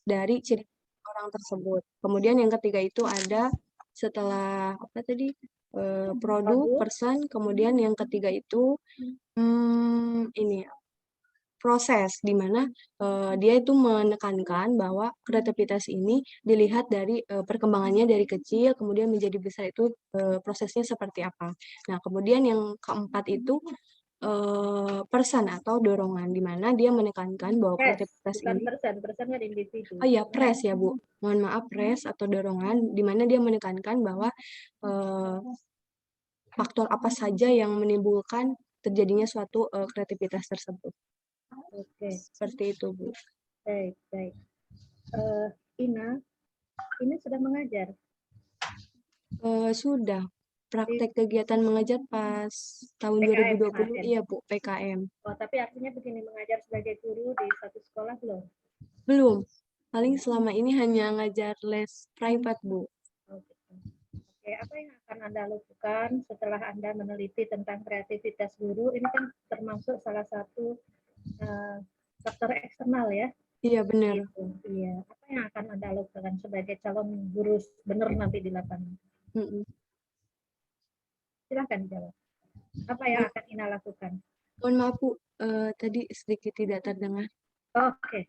dari ciri orang tersebut. Kemudian yang ketiga itu ada setelah apa tadi produk, person, kemudian yang ketiga itu ini proses di mana dia itu menekankan bahwa kreativitas ini dilihat dari perkembangannya dari kecil kemudian menjadi besar itu prosesnya seperti apa. Nah, kemudian yang keempat itu person atau dorongan di mana dia menekankan bahwa kreativitas bukan ini person kan individu. Oh iya, press ya Bu. Mohon maaf, press atau dorongan di mana dia menekankan bahwa faktor apa saja yang menimbulkan terjadinya suatu kreativitas tersebut. Oke. Seperti itu, Bu. Baik. Ina sudah mengajar? Sudah. Praktek kegiatan mengajar pas tahun PKM 2020, kemarin. iya Bu, PKM. Oh, tapi artinya begini, mengajar sebagai guru di satu sekolah belum? Belum. Paling selama ini hanya ngajar les private, Bu. Oh, gitu. Oke, apa yang akan Anda lakukan setelah Anda meneliti tentang kreativitas guru? Ini kan termasuk salah satu faktor eksternal ya. Iya, benar. Gitu. Iya. Apa yang akan Anda lakukan sebagai calon guru benar nanti di lapangan? Silahkan jawab. Apa yang akan Ina lakukan? Mohon maaf Bu, tadi sedikit tidak terdengar. Oke.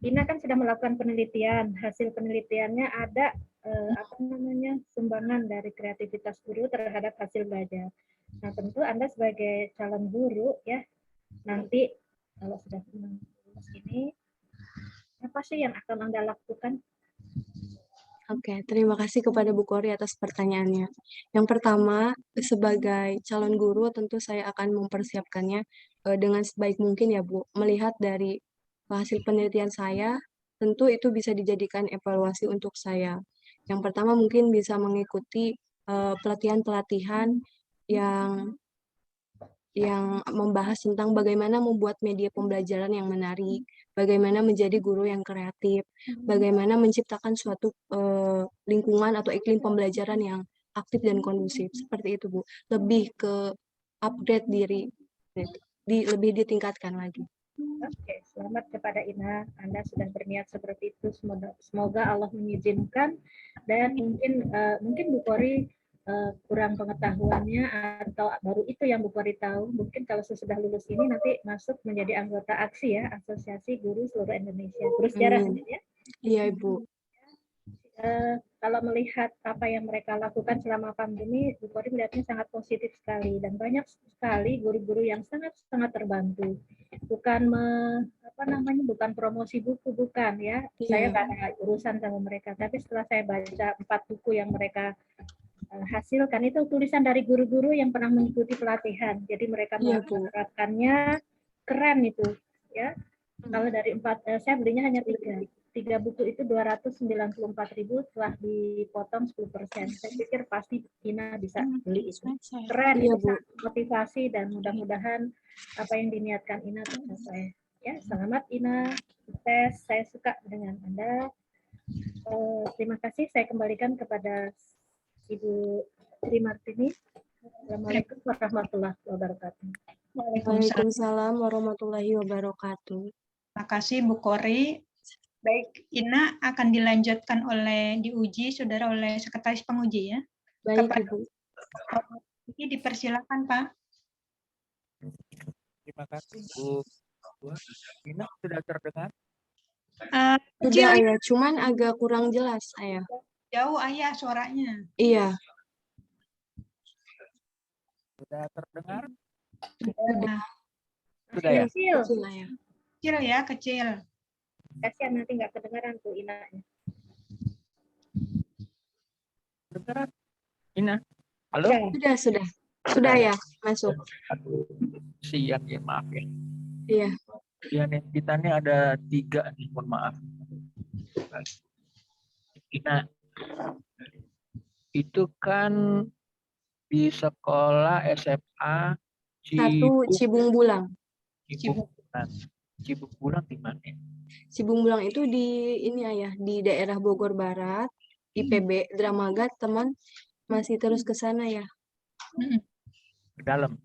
Ina kan sudah melakukan penelitian. Hasil penelitiannya ada sumbangan dari kreativitas guru terhadap hasil belajar. Nah, tentu Anda sebagai calon guru ya, nanti kalau sudah lulus ini, apa sih yang akan Anda lakukan? Oke, terima kasih kepada Bu Kori atas pertanyaannya. Yang pertama, sebagai calon guru tentu saya akan mempersiapkannya dengan sebaik mungkin ya Bu. Melihat dari hasil penelitian saya, tentu itu bisa dijadikan evaluasi untuk saya. Yang pertama mungkin bisa mengikuti pelatihan-pelatihan yang membahas tentang bagaimana membuat media pembelajaran yang menarik, bagaimana menjadi guru yang kreatif, bagaimana menciptakan suatu lingkungan atau iklim pembelajaran yang aktif dan kondusif. Seperti itu, Bu. Lebih ke upgrade diri, lebih ditingkatkan lagi. Oke, selamat kepada Ina. Anda sudah berniat seperti itu. Semoga Allah mengizinkan dan mungkin Bu Kori kurang pengetahuannya atau baru itu yang Bu Kori tahu. Mungkin kalau sesudah lulus ini nanti masuk menjadi anggota AKSI ya, Asosiasi Guru Seluruh Indonesia. Guru sejarah ya? Iya, Ibu. Kalau melihat apa yang mereka lakukan selama pandemi, Bu Kori melihatnya sangat positif sekali dan banyak sekali guru-guru yang sangat terbantu. Bukan bukan promosi buku, bukan ya. Saya nggak ada urusan sama mereka, tapi setelah saya baca 4 buku yang mereka hasilkan itu tulisan dari guru-guru yang pernah mengikuti pelatihan. Jadi mereka menerapkannya keren itu, ya. Kalau dari 4, saya belinya hanya 3 buku itu 294.000 telah dipotong 10%. Saya pikir pasti Ina bisa beli itu. Keren, itu sangat motivasi dan mudah-mudahan apa yang diniatkan Ina tercapai. Ya, selamat Ina, sukses. Saya suka dengan Anda. Terima kasih. Saya kembalikan kepada Ibu Sri Martini. Assalamualaikum warahmatullahi wabarakatuh. Waalaikumsalam warahmatullahi wabarakatuh. Terima kasih Bu Kori. Baik, Ina akan dilanjutkan diuji saudara oleh sekretaris penguji ya. Baik, Ibu. Ini dipersilakan Pak. Terima kasih Bu. Ina sudah terdengar? Sudah Ayah, cuman agak kurang jelas Ayah. Jauh Ayah suaranya. Iya. Sudah terdengar? Sudah ya? Kecil Ayah. Kecil ya, kecil. Kasihan nanti nggak kedengaran tuh Ina-nya. Kedengaran? Ina? Halo? Sudah. Sudah ya, masuk. Aduh, siang ya, maaf ya. Iya. Ya, nih, kita nih ada 3 nih, mohon maaf. Ina, itu kan di sekolah SMA Cibung Bulang. Cibung Bulang di mana? Cibung Bulang itu di ini Ayah, di daerah Bogor Barat, IPB Dramaga, teman masih terus ke sana ya. Ke dalam.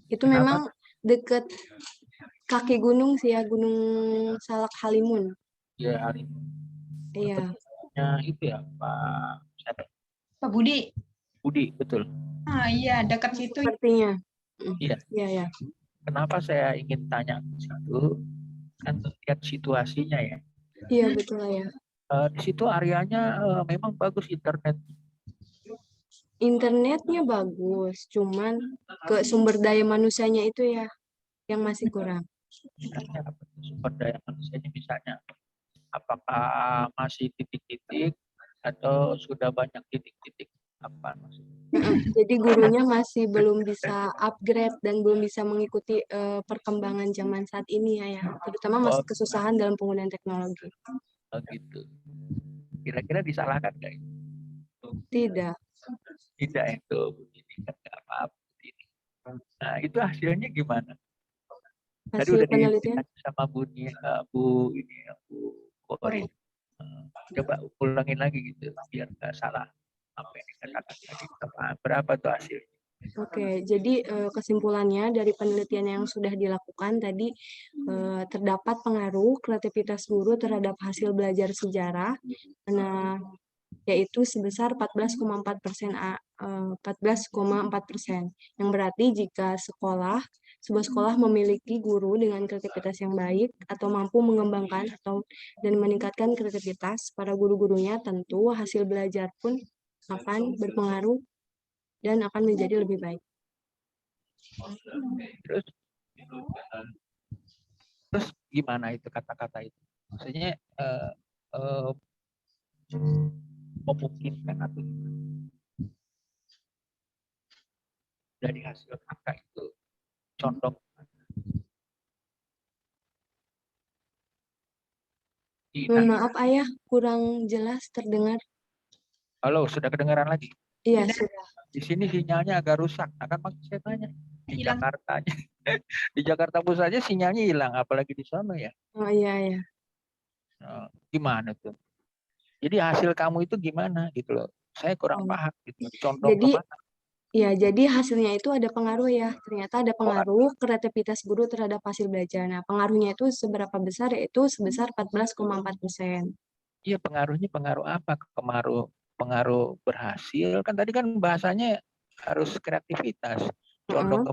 Itu memang deket kaki gunung sih ya, Gunung Salak Halimun. Ya hari ini. Iya, Itu ya Pak siapa? Pak Budi. Budi, betul. Iya, dekat situ. sepertinya. Iya. Iya, ya. Kenapa saya ingin tanya ke situ? Kan lihat situasinya ya. Iya, betul ya. Di situ areanya memang bagus internet. Internetnya bagus, cuman ke sumber daya manusianya itu ya yang masih kurang. Minatnya apa? Sumber daya manusianya misalnya apakah masih titik-titik atau sudah banyak titik-titik apa maksudnya? Jadi gurunya masih belum bisa upgrade dan belum bisa mengikuti perkembangan zaman saat ini ya, terutama masih kesusahan dalam penggunaan teknologi. Gitu. Kira-kira disalahkan nggak? Tidak. Tidak itu begini kan nggak apa-apa ini. Nah itu hasilnya gimana? Tadi Hasil udah penelitian sama Bu Kori. Coba ulangin lagi gitu biar nggak salah apa yang dikatakan tadi. Berapa tuh hasil? Oke, jadi kesimpulannya dari penelitian yang sudah dilakukan tadi terdapat pengaruh kreativitas guru terhadap hasil belajar sejarah, yaitu sebesar 14,4%, 14,4%. Yang berarti jika sebuah sekolah memiliki guru dengan kreativitas yang baik atau mampu mengembangkan dan meningkatkan kreativitas para guru-gurunya, tentu hasil belajar pun akan berpengaruh dan akan menjadi lebih baik. Terus gimana itu kata-kata itu? Maksudnya memungkinkan atau dari hasil kata itu condong. Mohon maaf Ayah, kurang jelas terdengar. Halo, sudah kedengaran lagi? Iya, sudah. Di sini sinyalnya agak rusak. Akan saya tanya di Hilang. Jakarta aja. Di Jakarta Pusat aja sinyalnya hilang, apalagi di sana ya. Oh iya ya. Gimana tuh? Jadi hasil kamu itu gimana gitu loh? Saya kurang paham gitu. Condong Jadi kemana? ya, jadi hasilnya itu ada pengaruh ya. Ternyata ada pengaruh kreativitas guru terhadap hasil belajar. Nah, pengaruhnya itu seberapa besar? Yaitu sebesar 14,4%. Iya, pengaruhnya pengaruh apa? Pengaruh berhasil. Kan tadi kan bahasanya harus kreativitas. Condong ke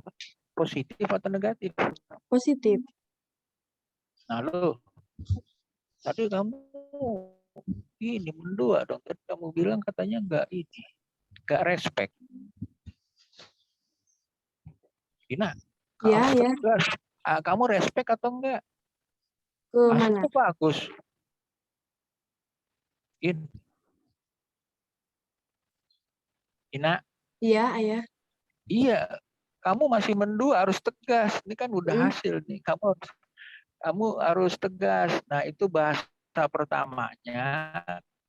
positif atau negatif? Positif. Nah, lo tadi kamu ini mendua dong. Tadi kamu bilang katanya nggak respect. Gina, Iya, ya. Kamu respect atau enggak? Ke mana? Hasilnya bagus. Gina. Iya, Ayah. Iya, kamu masih mendua, harus tegas. Ini kan udah hasil nih. Kamu harus tegas. Nah, itu bahasa pertamanya.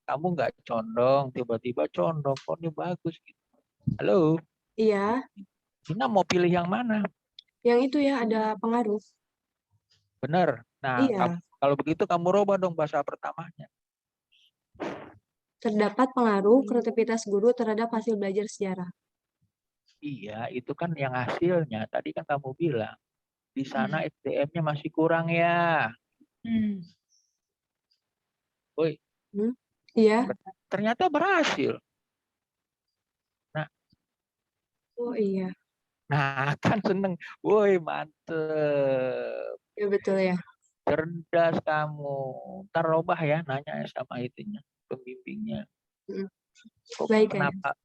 Kamu nggak condong, tiba-tiba condong. Kok ini bagus gitu. Halo? Iya. Gina mau pilih yang mana? Yang itu ya, ada pengaruh. Benar. Nah, Iya. kalau begitu kamu rubah dong bahasa pertamanya. Terdapat pengaruh kreativitas guru terhadap hasil belajar sejarah. Iya, itu kan yang hasilnya. Tadi kan kamu bilang, di sana SDM-nya masih kurang ya. Woi. Iya. Ternyata berhasil. Nah. Oh iya. Nah, kan seneng. Woi, mantep. Ya betul ya. Cerdas kamu. Ntar robah ya, nanya sama itunya, pembimbingnya. Kok Baik,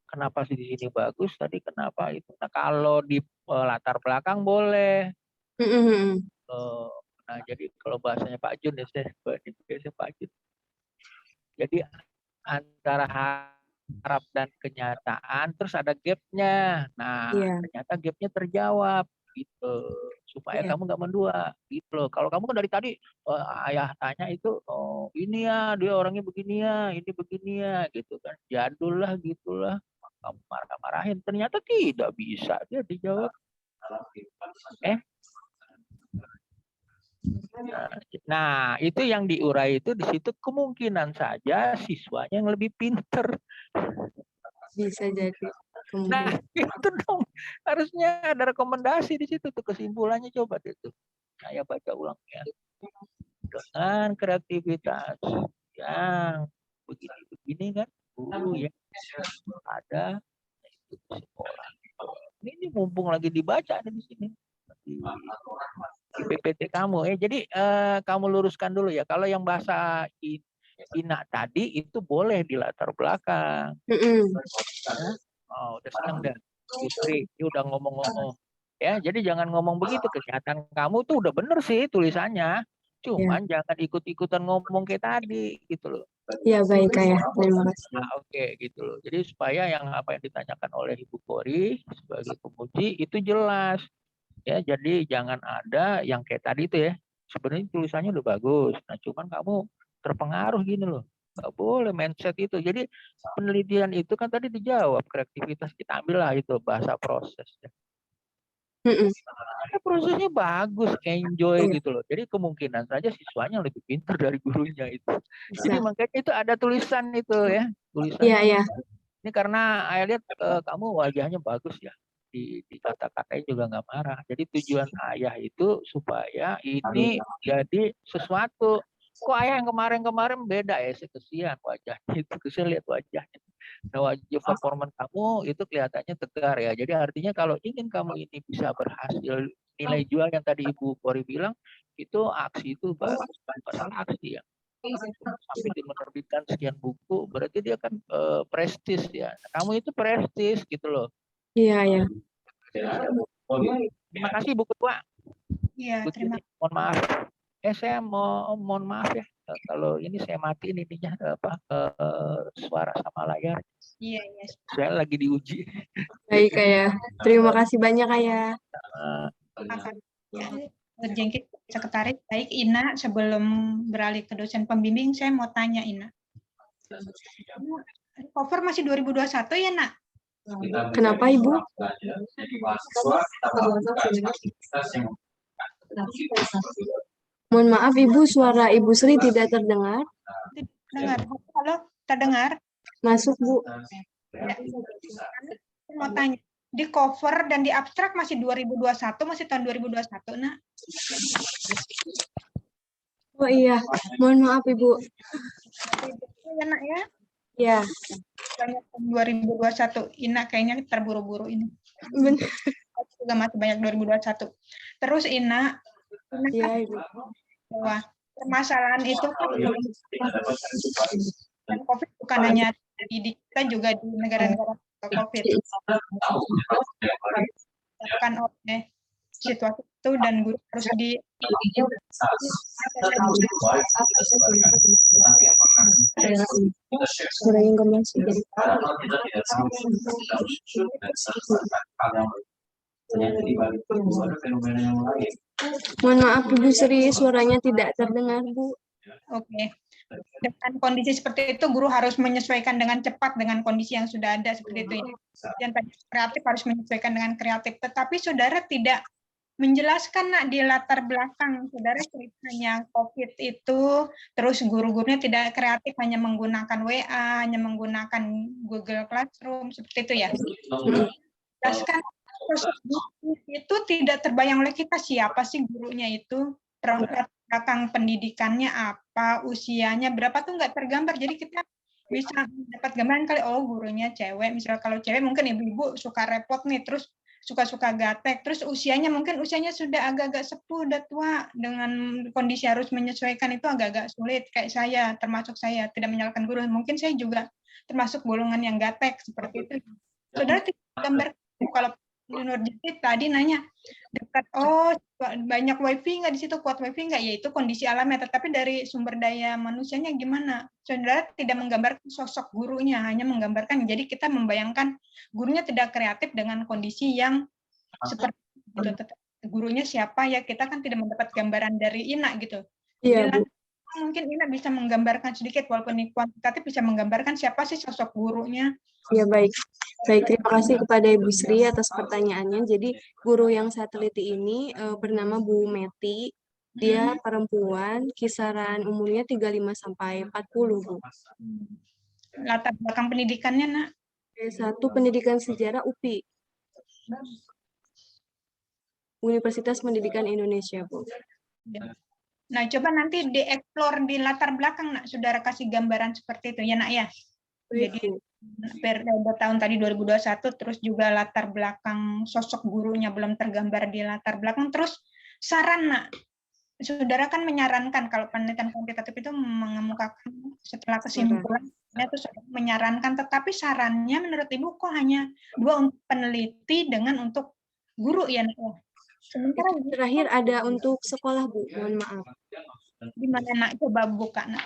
kenapa sih di sini bagus, tadi kenapa itu? Nah, kalau di latar belakang boleh. Nah, jadi kalau bahasanya Pak Jun ya, Pak Jun. Jadi antara harap dan kenyataan, terus ada gap-nya. Nah, ternyata gap-nya terjawab gitu, supaya kamu nggak mendua gitu loh. Kalau kamu kan dari tadi ayah tanya itu, ini ya dia orangnya begini ya, ini begini ya gitu kan, jadul lah gitulah, kamu marah-marahin. Ternyata tidak bisa dia dijawab. Nah, itu yang diurai itu di situ kemungkinan saja siswanya yang lebih pinter. Bisa jadi. Nah, itu dong. Harusnya ada rekomendasi di situ tuh, kesimpulannya coba deh tuh. Saya baca ulang ya. dengan kreativitas yang begini-begini kan, ya ada itu orang. Ini mumpung lagi dibaca nih di sini di PPT kamu ya. Jadi kamu luruskan dulu ya. Kalau yang bahasa Ina tadi itu boleh di latar belakang. Oh, udah seneng dah. Putri, ini udah ngomong-ngomong. Ya, jadi jangan ngomong begitu. Kelihatan kamu tuh udah bener sih tulisannya. Cuman jangan ikut-ikutan ngomong kayak tadi gitu loh. Ya baik Ayah, terima kasih. Nah, oke gitu loh. Jadi supaya yang apa yang ditanyakan oleh Ibu Kori sebagai pemuji itu jelas. Ya, jadi jangan ada yang kayak tadi itu ya. Sebenarnya tulisannya udah bagus. Nah, cuman kamu terpengaruh gini loh. Nggak boleh mindset itu. Jadi penelitian itu kan tadi dijawab kreativitas, kita ambil lah itu bahasa proses. Prosesnya bagus, enjoy gitu loh. Jadi kemungkinan saja siswanya lebih pintar dari gurunya itu. Jadi makanya itu ada tulisan itu ya, tulisan. Iya. Ini karena ayah lihat kamu wajahnya bagus ya, di kata-katanya juga nggak marah. Jadi tujuan ayah itu supaya ini jadi sesuatu. Kok ayah yang kemarin-kemarin beda ya, kesian wajahnya itu, kesian lihat wajahnya. Nah, wajah performan kamu itu kelihatannya tegar ya. Jadi artinya kalau ingin kamu ini bisa berhasil nilai jual yang tadi Ibu Kori bilang, itu aksi itu bagus, bukan aksi ya. Sampai dia menerbitkan sekian buku, berarti dia kan prestis ya. Kamu itu prestis gitu loh. Iya. Terima kasih Bu Ketua. Iya, terima kasih. Mohon maaf. Saya mohon maaf ya kalau ini saya matiin ininya suara sama layar. Iya. Saya lagi diuji. Baik Ayah. Terima kasih banyak Ayah. Jengkit sekretaris. Baik Ina, sebelum beralih ke dosen pembimbing, saya mau tanya Ina. Cover masih 2021 ya Nak? Kenapa Ibu? Mohon maaf Ibu, suara Ibu Sri tidak terdengar. Dengar. Halo, terdengar? Masuk Bu. Ya. Saya mau tanya, di cover dan di abstrak masih 2021, masih tahun 2021 Nak? Oh iya, mohon maaf Ibu. Ya Nak ya? Ya. Banyak tahun 2021, Ina kayaknya terburu-buru ini. Benar. Juga masih banyak 2021. Terus Ina Iya Ibu. Bahwa permasalahan itu kan COVID bukan hanya di kita, juga di negara-negara COVID disebabkan oleh situasi itu, dan guru harus di Mohon maaf Ibu Sri, suaranya tidak terdengar Bu. Oke. Dengan kondisi seperti itu, guru harus menyesuaikan dengan cepat dengan kondisi yang sudah ada seperti itu ya. Yang tadi kreatif harus menyesuaikan dengan kreatif. Tetapi saudara tidak menjelaskan Nak di latar belakang. Saudara ceritanya COVID itu, terus guru-gurunya tidak kreatif, hanya menggunakan WA, hanya menggunakan Google Classroom seperti itu ya. Jelaskan proses itu tidak terbayang oleh kita, siapa sih gurunya itu, belakang pendidikannya apa, usianya berapa tuh nggak tergambar. Jadi kita bisa dapat gambaran kali, oh gurunya cewek, misalnya kalau cewek mungkin ibu-ibu suka repot nih, terus suka-suka gatek, terus usianya sudah agak-agak sepuh, udah tua, dengan kondisi harus menyesuaikan itu agak-agak sulit. Kayak saya, termasuk saya, tidak menyalahkan guru, mungkin saya juga termasuk golongan yang gatek seperti itu. Saudara tidak gambar. Kalau Nurjiti tadi nanya dekat, oh banyak wifi nggak di situ, kuat wifi nggak, yaitu kondisi alamnya, tetapi dari sumber daya manusianya gimana? Saudara tidak menggambarkan sosok gurunya, hanya menggambarkan, jadi kita membayangkan gurunya tidak kreatif dengan kondisi yang seperti itu. Gurunya siapa ya, kita kan tidak mendapat gambaran dari Ina gitu. Iya Bu. Mungkin Ina bisa menggambarkan sedikit, walaupun ini kuantitatif, bisa menggambarkan siapa sih sosok gurunya. Ya baik. Baik, terima kasih kepada Ibu Sri atas pertanyaannya. Jadi guru yang saya teliti ini bernama Bu Meti. Dia perempuan, kisaran umurnya 35 sampai 40, Bu. Latar belakang pendidikannya, Nak? S1 Pendidikan Sejarah UPI. Universitas Pendidikan Indonesia, Bu. Nah, coba nanti dieksplor di latar belakang, nak, saudara kasih gambaran seperti itu ya, nak ya. Baik, Jadi Bu. periode tahun tadi 2021, terus juga latar belakang sosok gurunya belum tergambar di latar belakang, terus saran, nak. Saudara kan menyarankan kalau penelitian kuantitatif itu mengemukakan setelah kesimpulan itu menyarankan, tetapi sarannya menurut Ibu kok hanya 2 untuk peneliti dengan untuk guru ya, nak? Sementara Itu terakhir ada untuk sekolah, Bu. Mohon maaf. di mana, nak? Coba buka, nak.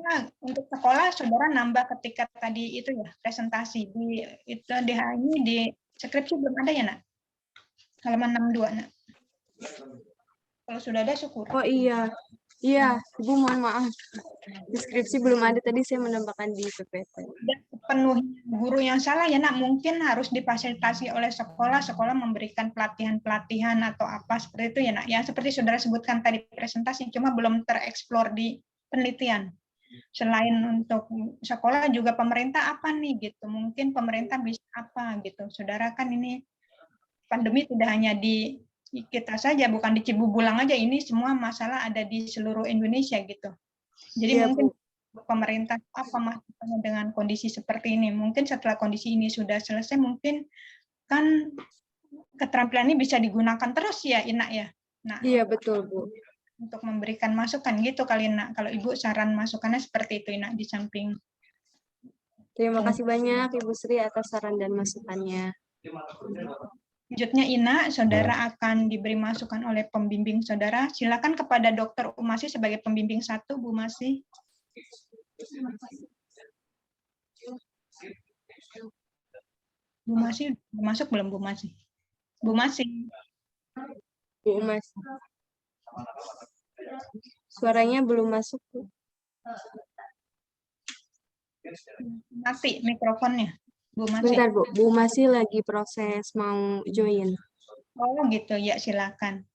Nah, untuk sekolah saudara nambah ketika tadi itu ya presentasi di itu ini di skripsi belum ada ya, nak? Halaman 62, nak. Kalau sudah ada syukur. Oh iya. Iya, Ibu mohon maaf. Deskripsi belum ada, tadi saya menambahkan di PPT. Dan penuh guru yang salah ya, nak, mungkin harus difasilitasi oleh sekolah memberikan pelatihan atau apa seperti itu ya, nak, ya, seperti saudara sebutkan tadi presentasi, cuma belum tereksplor di penelitian. Selain untuk sekolah juga pemerintah apa nih gitu, mungkin pemerintah bisa apa gitu. Saudara kan ini pandemi tidak hanya di kita saja, bukan di Cibubulang aja, ini semua masalah ada di seluruh Indonesia gitu. Jadi Iya, mungkin Bu. pemerintah apa masalahnya dengan kondisi seperti ini. Mungkin setelah kondisi ini sudah selesai, mungkin kan keterampilan ini bisa digunakan terus ya, Ina ya. Nah, Iya, betul, Bu. untuk memberikan masukan gitu kali, Ina. Kalau Ibu saran masukannya seperti itu, Ina, di samping. Terima kasih banyak Ibu Sri atas saran dan masukannya. Selanjutnya, Ina, saudara akan diberi masukan oleh pembimbing saudara. Silakan kepada Dr. Umasi sebagai pembimbing 1, Bu Masi. Bu Masi, masuk belum Bu Masi? Bu Masi. Bu Mas. Suaranya belum masuk, Bu. Mati mikrofonnya, Bu Masi. Bentar, Bu. Bu masih lagi proses mau join. Oh gitu, ya silakan.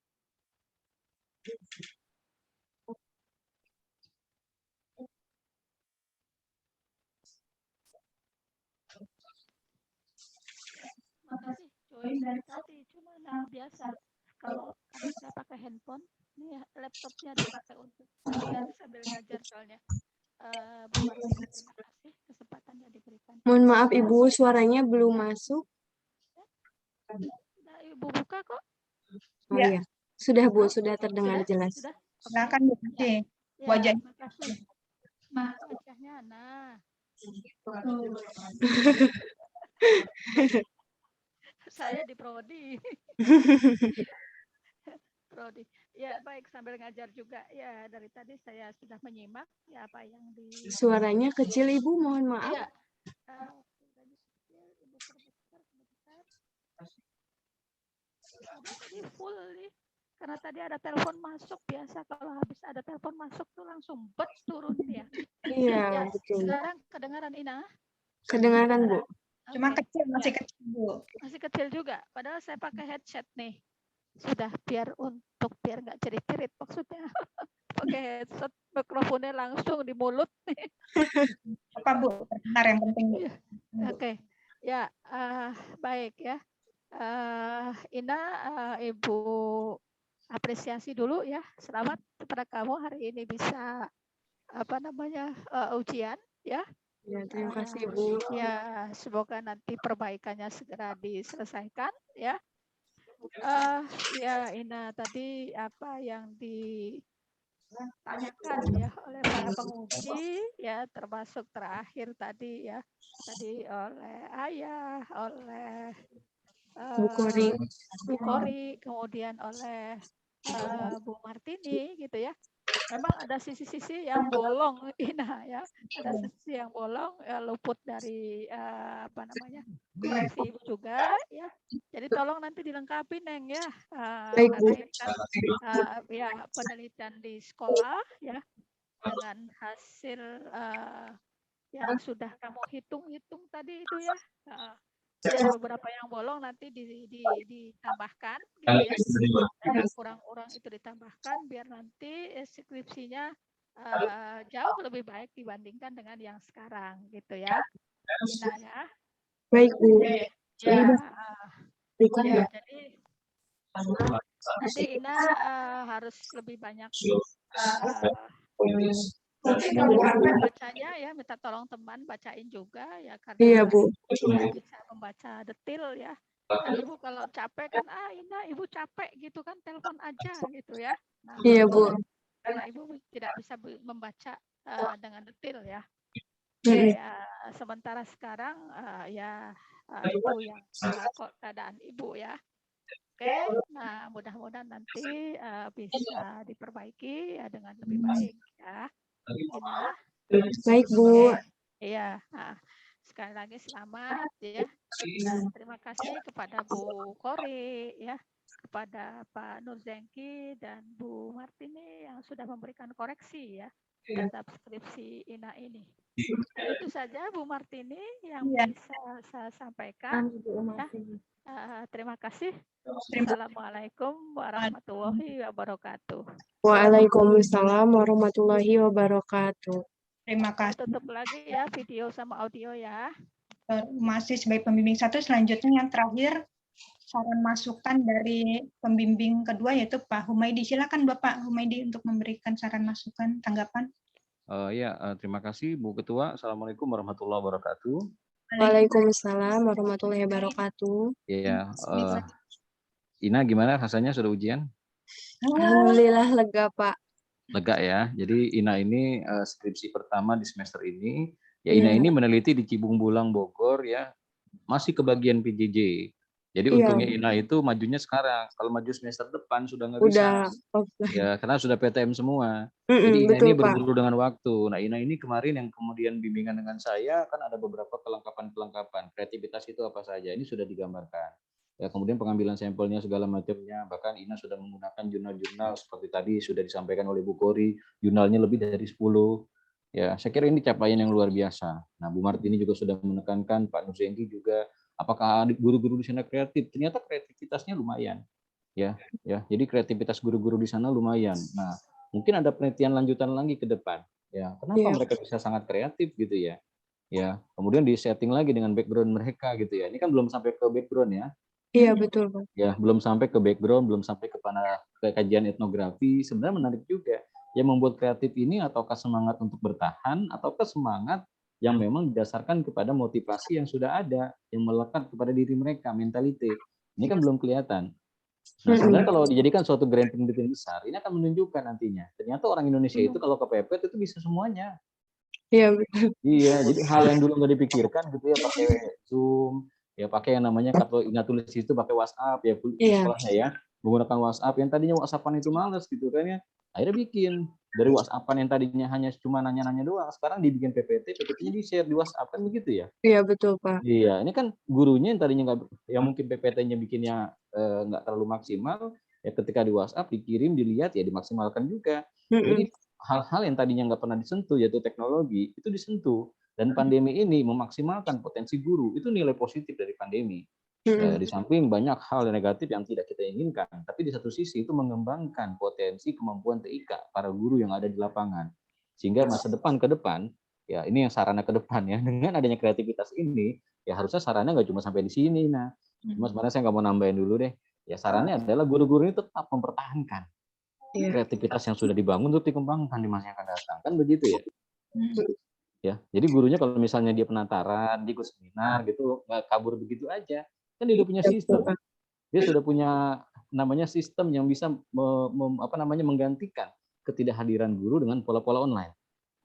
Makasih join dari tadi, cuma nah, biasa kalau saya pakai handphone, ini laptopnya dipakai untuk nanti sambil ngajar soalnya. Bu Martin, terima kasih kesempatannya diberikan. Mohon maaf Ibu, suaranya belum masuk. Sudah Ibu buka kok. Oh Ya. iya. Sudah Bu, sudah terdengar jelas. Sudah? Silakan Bu Masi. Ya, Wajah. makasih. Wajahnya, nah. Saya di Prodi. Prodi. Ya, baik, sambil ngajar juga. Ya, dari tadi saya sudah menyimak ya apa yang di Suaranya kecil Ibu, mohon maaf. Iya. Tadi full nih. Karena tadi ada telepon masuk, biasa kalau habis ada telepon masuk tuh langsung bet turun ya. Iya, Ya, betul. sekarang kedengaran Ina? Kedengaran, Bu. Cuma Oke. kecil, masih Ya, kecil Bu. masih kecil juga. Padahal saya pakai headset nih. Sudah biar nggak cerit-cerit maksudnya. Pakai headset, mikrofonnya langsung di mulut nih. Apa Bu? Benar yang penting Bu. Oke. Ya, baik ya. Ina, Ibu apresiasi dulu ya. Selamat kepada kamu hari ini bisa ujian ya. Ya, terima kasih Bu. Ya, semoga nanti perbaikannya segera diselesaikan ya. Ya Ina, tadi apa yang ditanyakan ya oleh para penguji ya, termasuk terakhir tadi ya, tadi oleh Ayah, oleh Bu Kori. Bu Kori, kemudian oleh Bu Martini gitu ya. Memang ada sisi-sisi yang bolong, Ina ya. Ada sisi yang bolong, luput dari koreksi Ibu juga ya. Jadi tolong nanti dilengkapi Neng ya. Baik, Bu. Karena ini kan ya penelitian di sekolah ya dengan hasil yang sudah kamu hitung-hitung tadi itu ya. Ada beberapa yang bolong nanti ditambahkan gitu ya. Yang kurang-kurang itu ditambahkan biar nanti skripsinya jauh lebih baik dibandingkan dengan yang sekarang gitu ya. Nah ya. Baik Bu. Ya, jadi nanti Ina harus lebih banyak membacanya ya, minta tolong teman bacain juga ya, Iya, karena Bu. tidak bisa membaca detail ya. Nah, Ibu kalau capek kan, Ina Ibu capek gitu kan, telepon aja gitu ya. Nah, Iya, Bu. karena Ibu tidak bisa membaca dengan detail ya. Mm-mm. Ya, sementara sekarang ya Ibu yang keadaan Ibu ya. Oke, nah mudah-mudahan nanti bisa diperbaiki ya dengan lebih baik ya, Ina. Baik, Bu. Iya, sekali lagi selamat ya. Dan terima kasih kepada Bu Kori ya, kepada Pak Nurzengki dan Bu Martini yang sudah memberikan koreksi ya terhadap skripsi Ina ini. Itu saja Bu Martini yang bisa saya sampaikan. Ya. Terima kasih. Assalamualaikum warahmatullahi wabarakatuh. Waalaikumsalam warahmatullahi wabarakatuh. Terima kasih. Tutup lagi ya video sama audio ya. Masih sebagai pembimbing 1, selanjutnya yang terakhir saran masukan dari pembimbing kedua yaitu Pak Humaydi. Silakan Bapak Humaydi untuk memberikan saran masukan, tanggapan. Terima kasih Bu Ketua. Assalamualaikum warahmatullahi wabarakatuh. Waalaikumsalam warahmatullahi wabarakatuh. Iya, Ina gimana rasanya sudah ujian? Alhamdulillah lega, Pak. Lega ya. Jadi Ina ini skripsi pertama di semester ini. Ya Ina ini meneliti di Cibung Bulang Bogor ya. Masih kebagian PJJ. Jadi untungnya Ina itu majunya sekarang. Kalau maju semester depan sudah nggak bisa. Ya, karena sudah PTM semua. Jadi Ina betul, ini Pak. berburu dengan waktu. Nah, Ina ini kemarin yang kemudian bimbingan dengan saya kan ada beberapa kelengkapan. Kreativitas itu apa saja? Ini sudah digambarkan. Ya, kemudian pengambilan sampelnya segala macamnya. Bahkan Ina sudah menggunakan jurnal-jurnal seperti tadi sudah disampaikan oleh Bu Kori. Jurnalnya lebih dari 10. Ya, saya kira ini capaian yang luar biasa. Nah, Bu Martini juga sudah menekankan, Pak Nurzengki juga, apakah guru-guru di sana kreatif? Ternyata kreativitasnya lumayan. Ya. Jadi kreativitas guru-guru di sana lumayan. Nah, mungkin ada penelitian lanjutan lagi ke depan. Ya, kenapa mereka bisa sangat kreatif gitu ya? Ya, kemudian di setting lagi dengan background mereka gitu ya. Ini kan belum sampai ke background ya. Iya, betul, Pak. Ya, belum sampai ke background, belum sampai ke kajian etnografi. Sebenarnya menarik juga. Yang membuat kreatif ini ataukah semangat untuk bertahan, ataukah semangat yang memang didasarkan kepada motivasi yang sudah ada, yang melekat kepada diri mereka, mentality. Ini kan belum kelihatan. Nah, sebenarnya kalau dijadikan suatu grand penelitian besar, ini akan menunjukkan nantinya. Ternyata orang Indonesia itu kalau kepepet itu bisa semuanya. Iya, betul. Iya, jadi hal yang dulu nggak dipikirkan gitu ya, pakai Zoom, ya pakai yang namanya kalau Ina tulis itu pakai WhatsApp ya, sekolahnya ya, menggunakan WhatsApp yang tadinya WhatsAppan itu males gitu kan ya. Akhirnya bikin dari WhatsAppan yang tadinya hanya cuma nanya-nanya doang, sekarang dibikin PPT-nya di-share di WhatsApp kan begitu ya? Iya, betul, Pak. Iya, ini kan gurunya yang tadinya nggak, yang mungkin PPT-nya bikinnya nggak terlalu maksimal, ya ketika di WhatsApp dikirim, dilihat ya dimaksimalkan juga. Jadi hal-hal yang tadinya nggak pernah disentuh yaitu teknologi itu disentuh, dan pandemi ini memaksimalkan potensi guru. Itu nilai positif dari pandemi. Ya, di samping banyak hal negatif yang tidak kita inginkan, tapi di satu sisi itu mengembangkan potensi kemampuan TIK para guru yang ada di lapangan, sehingga masa depan ke depan, ya ini yang sarana ke depan ya, dengan adanya kreativitas ini ya harusnya sarannya nggak cuma sampai di sini. Nah, cuma sebenarnya saya nggak mau nambahin dulu deh. Ya sarannya adalah guru-guru ini tetap mempertahankan kreativitas yang sudah dibangun untuk dikembangkan di masa yang akan datang, kan begitu ya? Ya, jadi gurunya kalau misalnya dia penataran, dia ikut seminar gitu, nggak kabur begitu aja. Kan dia udah punya sistem, dia sudah punya namanya sistem yang bisa menggantikan ketidakhadiran guru dengan pola-pola online,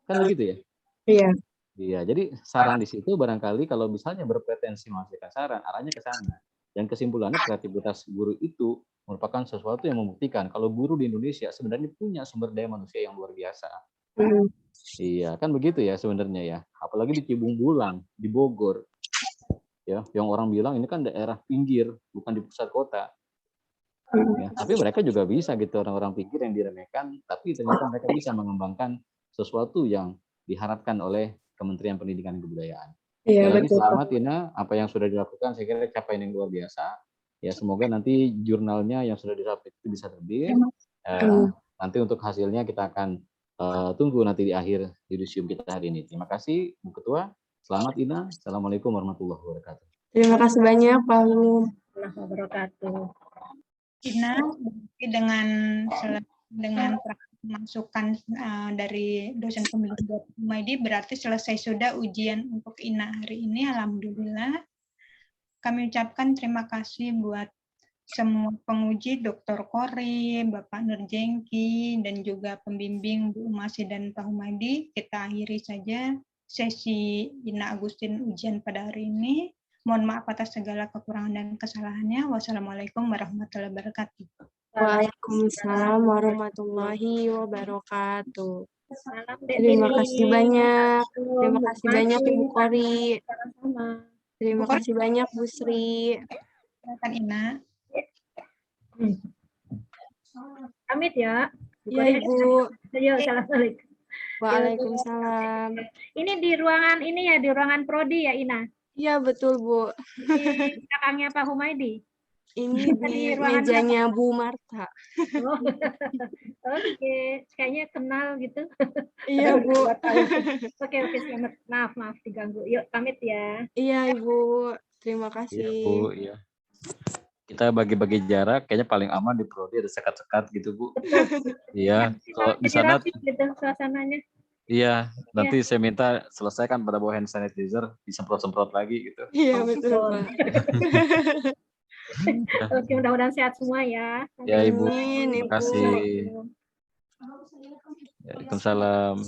kan begitu ya? Iya, jadi saran di situ barangkali kalau misalnya berpretensi menghasilkan saran, arahnya ke sana. Dan kesimpulannya kreativitas guru itu merupakan sesuatu yang membuktikan kalau guru di Indonesia sebenarnya punya sumber daya manusia yang luar biasa. Iya, kan begitu ya sebenarnya ya. Apalagi di Cibung Bulang, di Bogor. Ya, yang orang bilang ini kan daerah pinggir, bukan di pusat kota. Ya, tapi mereka juga bisa gitu, orang-orang pinggir yang diremehkan, tapi ternyata mereka bisa mengembangkan sesuatu yang diharapkan oleh Kementerian Pendidikan dan Kebudayaan. Sekali lagi selamat Ina, apa yang sudah dilakukan saya kira capaian yang luar biasa. Ya, semoga nanti jurnalnya yang sudah disubmit itu bisa terbit. Nanti untuk hasilnya kita akan tunggu nanti di akhir yudisium kita hari ini. Terima kasih Bu Ketua. Selamat Ina. Assalamualaikum warahmatullahi wabarakatuh. Terima kasih banyak Pak Lu. Warahmatullahi wabarakatuh. Ina, berarti dengan masukan dari dosen pembimbing Dr. Humaydi, berarti selesai sudah ujian untuk Ina hari ini. Alhamdulillah. Kami ucapkan terima kasih buat semua penguji, Dr. Kori, Bapak Nurjengki, dan juga pembimbing Bu Umasi dan Pak Humaydi. Kita akhiri saja sesi Ina Agustin ujian pada hari ini. Mohon maaf atas segala kekurangan dan kesalahannya. Wassalamualaikum warahmatullahi wabarakatuh. Waalaikumsalam warahmatullahi wabarakatuh. Salam Dek Terima Deni. kasih banyak. Assalamualaikum, Terima Bu kasih banyak Masih, Ibu Kori. sama-sama. Terima Bu Kori. kasih banyak Bu Sri. Silakan Ina. Pamit ya. Bu Iya Kori. Ibu. Ayo, assalamualaikum. Waalaikumsalam. Ini di ruangan ini ya, di ruangan prodi ya, Ina. Iya betul Bu. Di belakangnya Pak Humaydi. Ini di mejanya Bu Marta. Oh. Oke, kayaknya kenal gitu. Iya Udah Bu. 2 tahun. Oke, selamat. Maaf diganggu. Yuk, pamit ya. Iya Ibu. Terima Iya, kasih. Bu, iya. Kita bagi-bagi jarak, kayaknya paling aman di prodi ada sekat-sekat gitu, Bu. Iya, kalau di Jadi sana, rapi gitu suasananya. iya, nanti saya minta selesaikan pada bawa hand sanitizer, disemprot-semprot lagi gitu. Iya betul Pak. Oke, mudah-mudahan sehat semua ya. Ya, Ibu. Amin, Terima Ibu. kasih. Waalaikumsalam.